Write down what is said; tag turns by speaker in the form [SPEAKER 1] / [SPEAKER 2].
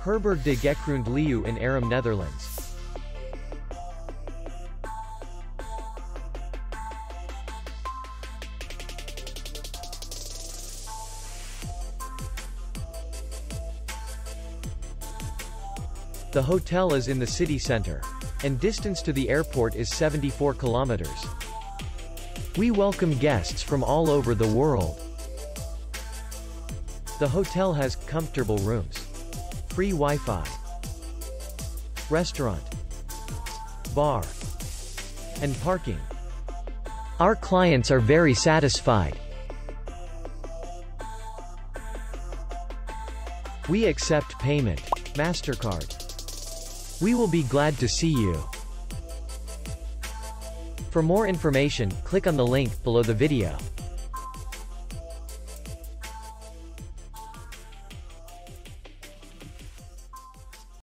[SPEAKER 1] Herberg de Gekroonde Leeuw in Arum, Netherlands. The hotel is in the city center, and distance to the airport is 74 kilometers. We welcome guests from all over the world. The hotel has comfortable rooms, free Wi-Fi, restaurant, bar, and parking. Our clients are very satisfied. We accept payment, MasterCard. We will be glad to see you. For more information, click on the link below the video.